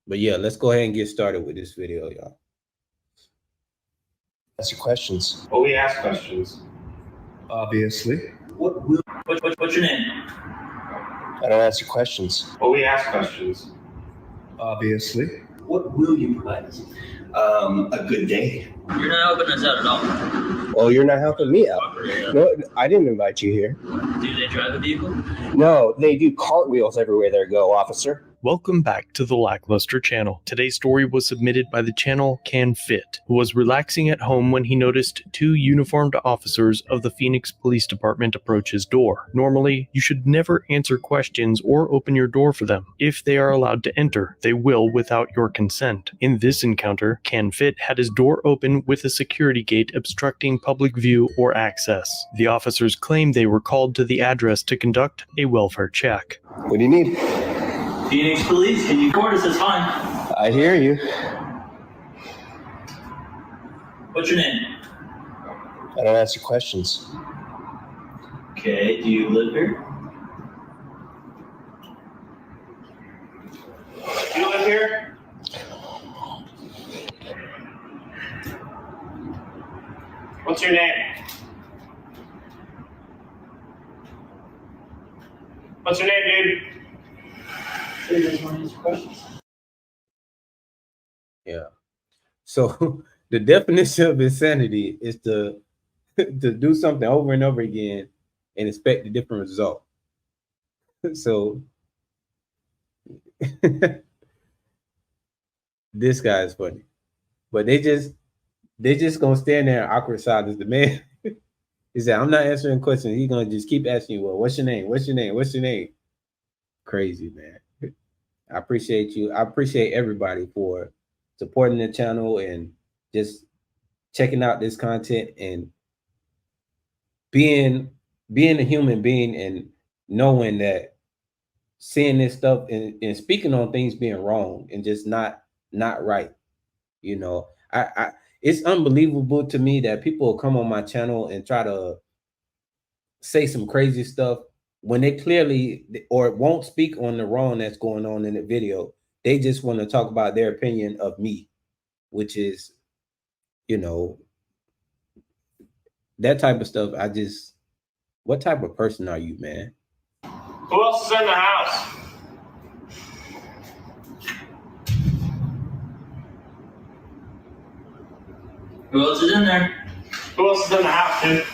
But yeah, let's go ahead and get started with this video, y'all. Answer questions. Well, we ask questions. Obviously. What's your name? I don't answer questions. Well, we ask questions. Obviously. What will you provide us? A good day. You're not helping us out at all. Well, you're not helping me out. No, I didn't invite you here. Do they drive a vehicle? No, they do cartwheels everywhere they go, officer. Welcome back to the Lackluster channel. Today's story was submitted by the channel Can Fit, who was relaxing at home when he noticed two uniformed officers of the Phoenix Police Department approach his door. Normally, you should never answer questions or open your door for them. If they are allowed to enter, they will without your consent. In this encounter, Can Fit had his door open with a security gate obstructing public view or access. The officers claimed they were called to the address to conduct a welfare check. What do you need? Phoenix Police, can you record us? It's fine. I hear you. What's your name? I don't answer questions. Okay, do you live here? Do you live here? What's your name? What's your name, dude? Yeah. So the definition of insanity is to do something over and over again and expect a different result. So this guy is funny, but they just gonna stand there in awkward silence. The man he said, "I'm not answering questions." He's gonna just keep asking you, "Well, what's your name? What's your name? What's your name?" Crazy, man. I appreciate you. I appreciate everybody for supporting the channel and just checking out this content and being a human being and knowing that seeing this stuff and speaking on things being wrong and just not right. You know, I it's unbelievable to me that people will come on my channel and try to say some crazy stuff when they clearly or won't speak on the wrong that's going on in the video. They just want to talk about their opinion of me, which is, you know, that type of stuff. What type of person are you, man? Who else is in the house? Who else is in there? Who else is in the house, dude?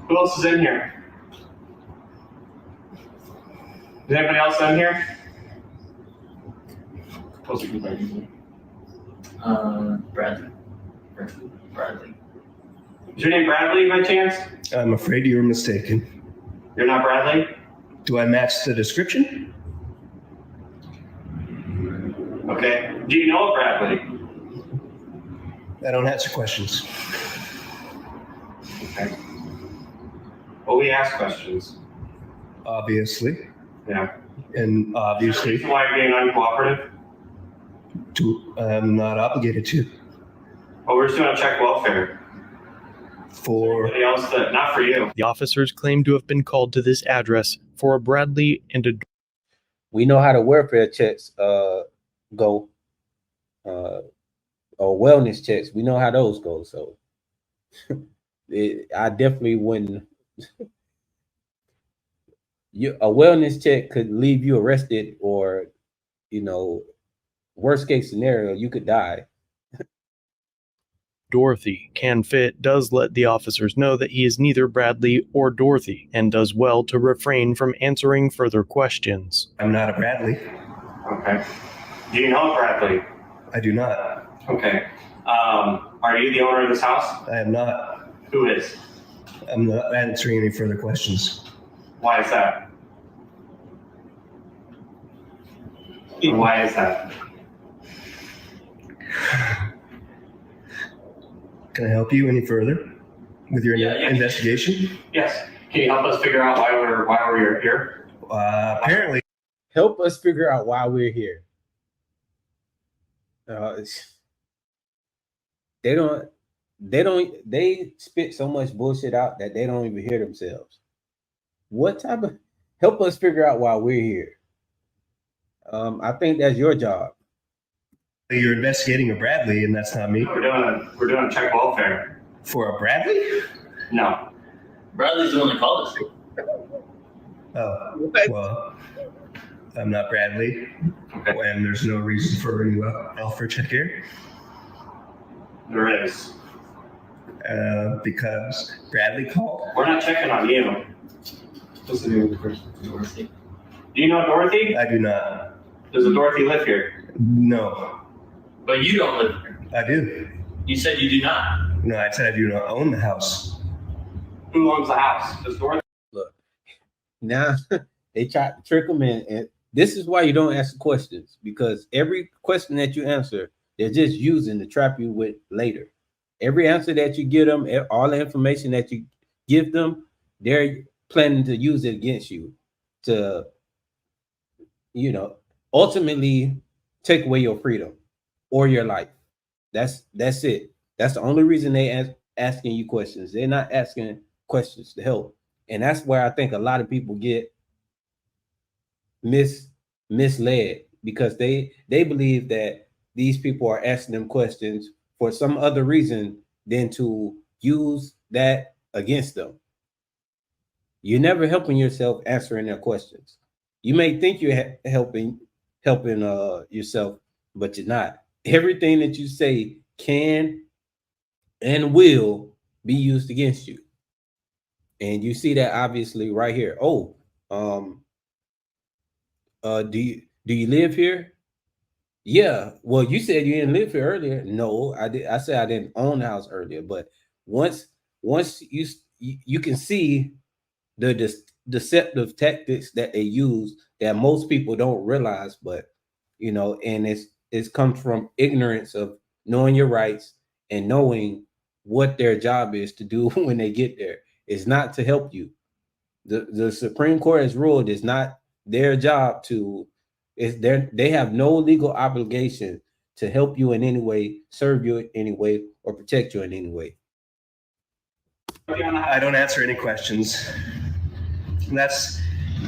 Who else is in here? Is anybody else in here? What's your name? Bradley. Bradley. Is your name Bradley by chance? I'm afraid you're mistaken. You're not Bradley? Do I match the description? Okay. Do you know a Bradley? I don't answer questions. Okay. Well, we ask questions. Obviously. Yeah. And obviously, Is there a reason why you're being uncooperative? I'm not obligated to. Well, we're just doing a check welfare. For Anybody else that, not for you. The officers claimed to have been called to this address for a Bradley and a We know how the welfare checks go, or wellness checks. We know how those go. So I definitely wouldn't. A wellness check could leave you arrested, or, you know, worst case scenario, you could die. Dorothy. Can Fit does let the officers know that he is neither Bradley or Dorothy and does well to refrain from answering further questions. I'm not a Bradley. Okay. Do you know a Bradley? I do not. Okay. Are you the owner of this house? I am not. Who is? I'm not answering any further questions. Why is that? Why is that? Can I help you any further with your investigation? Yes. Can you help us figure out why we're here? Apparently. Help us figure out why we're here. They spit so much bullshit out that they don't even hear themselves. What type of help us figure out why we're here? I think that's your job. You're investigating a Bradley, and that's not me. We're doing a check welfare. For a Bradley? No. Bradley's the one that called us. Oh, well, I'm not Bradley, Okay. and there's no reason for any welfare check here. There is. Because Bradley called. We're not checking on you. What's the name of the person? Dorothy. Do you know Dorothy? I do not. Does a Dorothy live here? No, But you don't live here. I do. You said you do not. No, I said I do not own the house. Who owns the house? Does Dorothy? Look, now they try to trick them in, and this is why you don't ask the questions, because every question that you answer, they're just using to trap you with later. Every answer that you give them, all the information that you give them, they're planning to use it against you to, ultimately take away your freedom or your life. That's it. That's the only reason they asking you questions. They're not asking questions to help. And that's where I think a lot of people get misled, because they believe that these people are asking them questions for some other reason than to use that against them. You're never helping yourself answering their questions. You may think you're helping yourself, but you're not. Everything that you say can and will be used against you. And you see that obviously right here. Do you live here? Yeah. Well, you said you didn't live here earlier. No, I did. I said I didn't own the house earlier, but once you can see the deceptive tactics that they use that most people don't realize, but and it's comes from ignorance of knowing your rights and knowing what their job is to do when they get there. It's not to help you. The Supreme Court has ruled it's not their job to. They have no legal obligation to help you in any way, serve you in any way, or protect you in any way. I don't answer any questions. And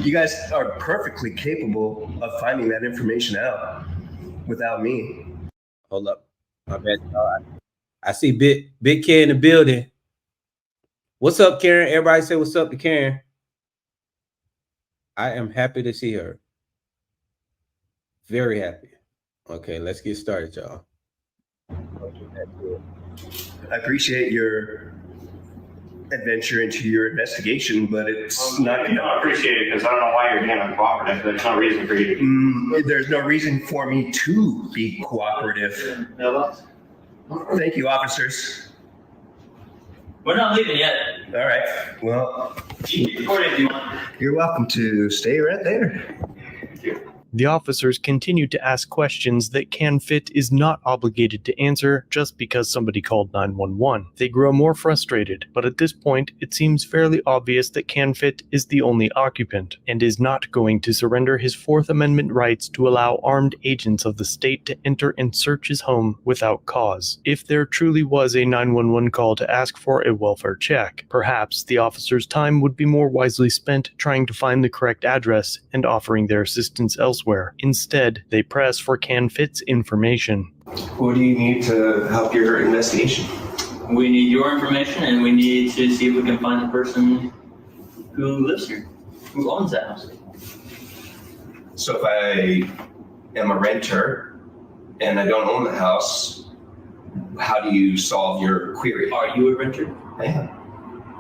you guys are perfectly capable of finding that information out without me. Hold up. My bad. I see Big K in the building. What's up, Karen? Everybody say what's up to Karen. I am happy to see her. Very happy. Okay, let's get started, y'all. I appreciate your adventure into your investigation, but it's not. You don't appreciate it because I don't know why you're being uncooperative. There's no reason for you to. There's no reason for me to be cooperative. Thank you, officers. We're not leaving yet. All right. Well, You can record it if you want. you're welcome to stay right there. The officers continue to ask questions that CanFit is not obligated to answer just because somebody called 911. They grow more frustrated, but at this point, it seems fairly obvious that CanFit is the only occupant and is not going to surrender his Fourth Amendment rights to allow armed agents of the state to enter and search his home without cause. If there truly was a 911 call to ask for a welfare check, perhaps the officers' time would be more wisely spent trying to find the correct address and offering their assistance elsewhere. Instead, they press for CanFit's information. What do you need to help your investigation? We need your information, and we need to see if we can find the person who lives here, who owns that house. So if I am a renter and I don't own the house, how do you solve your query? Are you a renter? I am.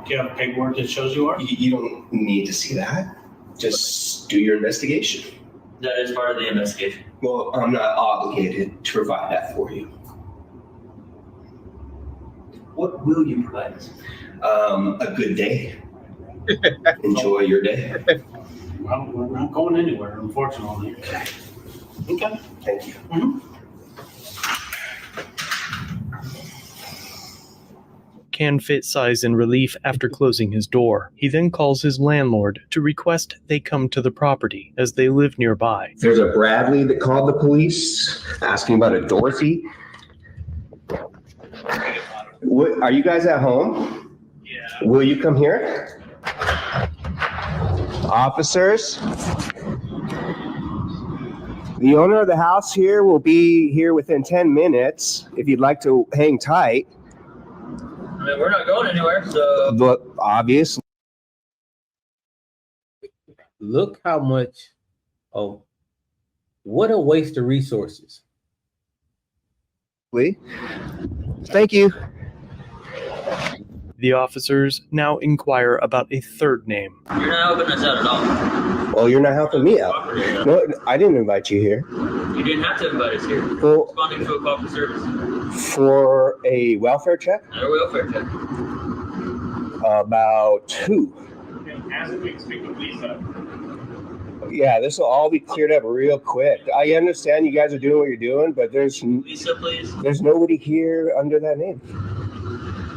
Do you have paperwork that shows you are? You don't need to see that. Just do your investigation. That is part of the investigation. Well, I'm not obligated to provide that for you. What will you provide us? A good day. Enjoy your day. Well, we're not going anywhere, unfortunately. Okay. Okay. Thank you. CanFit sighs in relief after closing his door. He then calls his landlord to request they come to the property, as they live nearby. There's a Bradley that called the police asking about a Dorothy. Are you guys at home? Yeah. Will you come here? The owner of the house here will be here within 10 minutes if you'd like to hang tight. I mean, we're not going anywhere, so. But obviously. Look how much, oh, what a waste of resources. Thank you. The officers now inquire about a third name. You're not helping us out at all. Well, you're not helping me out. No, I didn't invite you here. You didn't have to invite us here. Well, Responding to a call for service. for a welfare check? Not a welfare check. About who? As we speak with Lisa. Yeah, this will all be cleared up real quick. I understand you guys are doing what you're doing, but there's Lisa, please. nobody here under that name.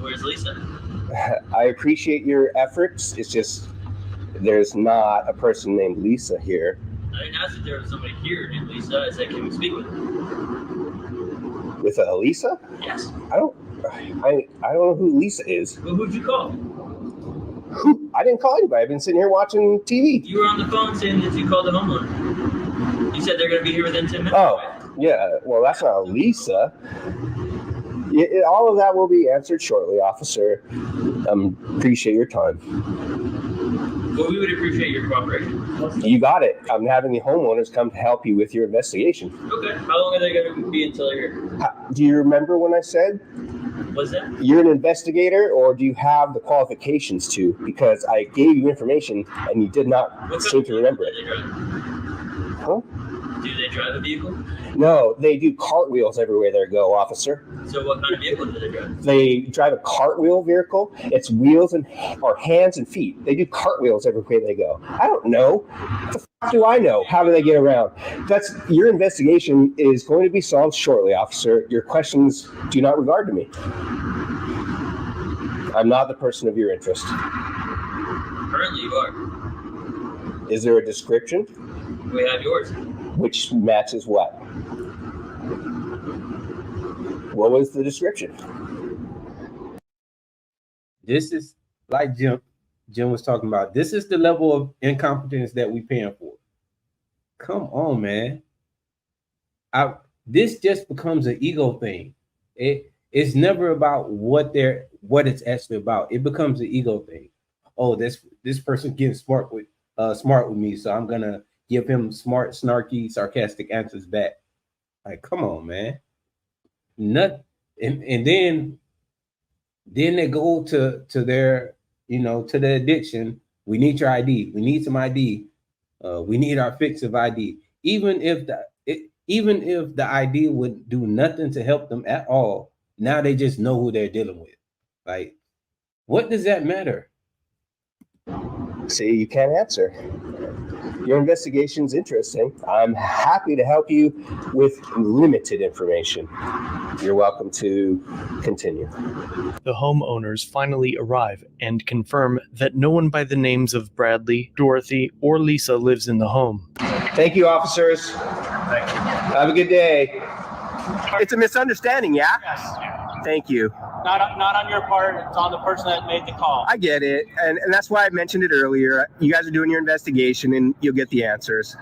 Where's Lisa? I appreciate your efforts. It's just there's not a person named Lisa here. I didn't ask if there was somebody here named Lisa. I said, can we speak with her? With a Lisa? Yes. I don't know who Lisa is. Well, who'd you call? Who? I didn't call anybody. I've been sitting here watching TV. You were on the phone saying that you called the homeowner. You said they're going to be here within 10 minutes. Oh, yeah. Well, that's not Lisa. All of that will be answered shortly, officer. Appreciate your time. Well, we would appreciate your cooperation. You got it. I'm having the homeowners come to help you with your investigation. Okay. How long are they going to be until they're here? Do you remember when I said What's that? you're an investigator, or do you have the qualifications to? Because I gave you information and you did not seem to remember it. Huh? Do they drive a vehicle? No, they do cartwheels everywhere they go, officer. So what kind of vehicle do they drive? They drive a cartwheel vehicle. It's wheels or hands and feet. They do cartwheels everywhere they go. I don't know. What the f- do I know? How do they get around? That's your investigation is going to be solved shortly, officer. Your questions do not regard to me. I'm not the person of your interest. Currently, you are. Is there a description? We have yours. Which matches what? What was the description? This is like Jim was talking about. This is the level of incompetence that we paying for. Come on, man. This just becomes an ego thing. It's never about what it's actually about. It becomes an ego thing. Oh, this person getting smart with me, so I'm gonna give him smart, snarky, sarcastic answers back. Like, come on, man. And then they go to their, to the addiction. We need your ID. We need some ID. We need our fix of ID. Even if the ID would do nothing to help them at all, now they just know who they're dealing with. Like, what does that matter? See, you can't answer. Your investigation's interesting. I'm happy to help you with limited information. You're welcome to continue. The homeowners finally arrive and confirm that no one by the names of Bradley, Dorothy, or Lisa lives in the home. Thank you, officers. Thank you. Have a good day. It's a misunderstanding, yeah? Yes. Thank you. Not on your part. It's on the person that made the call. I get it. And that's why I mentioned it earlier. You guys are doing your investigation and you'll get the answers.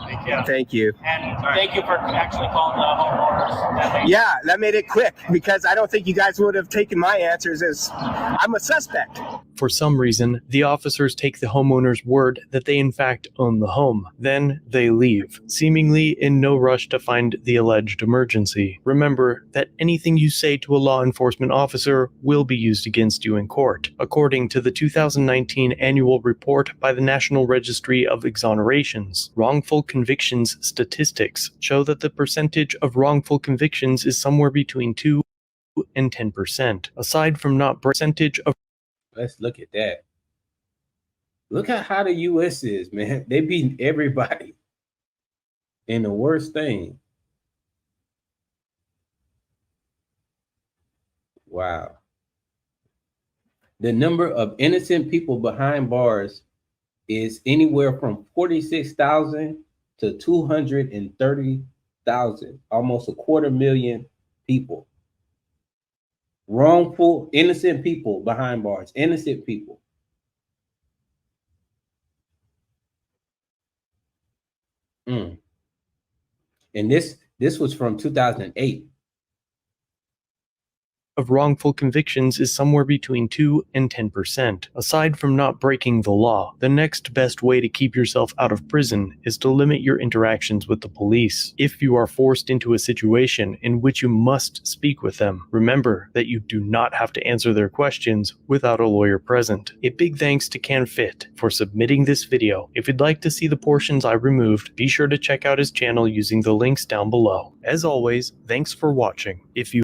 Thank you. Thank you. And thank you for actually calling the homeowners. Yeah, that made it quick because I don't think you guys would have taken my answers as I'm a suspect. For some reason, the officers take the homeowner's word that they in fact own the home. Then they leave, seemingly in no rush to find the alleged emergency. Remember that anything you say to a law enforcement officer will be used against you in court. According to the 2019 annual report by the National Registry of Exonerations, wrongful convictions statistics show that the percentage of wrongful convictions is somewhere between 2 and 10%. Aside from not percentage of Let's look at that. Look at how the U.S. is, man. They beat everybody. And the worst thing. Wow. The number of innocent people behind bars is anywhere from 46,000 to 230,000, almost 250,000 people. Wrongful, innocent people behind bars, innocent people. And this was from 2008. Of wrongful convictions is somewhere between 2 and 10%. Aside from not breaking the law, the next best way to keep yourself out of prison is to limit your interactions with the police. If you are forced into a situation in which you must speak with them, remember that you do not have to answer their questions without a lawyer present. A big thanks to CanFit for submitting this video. If you'd like to see the portions I removed, be sure to check out his channel using the links down below. As always, thanks for watching. If you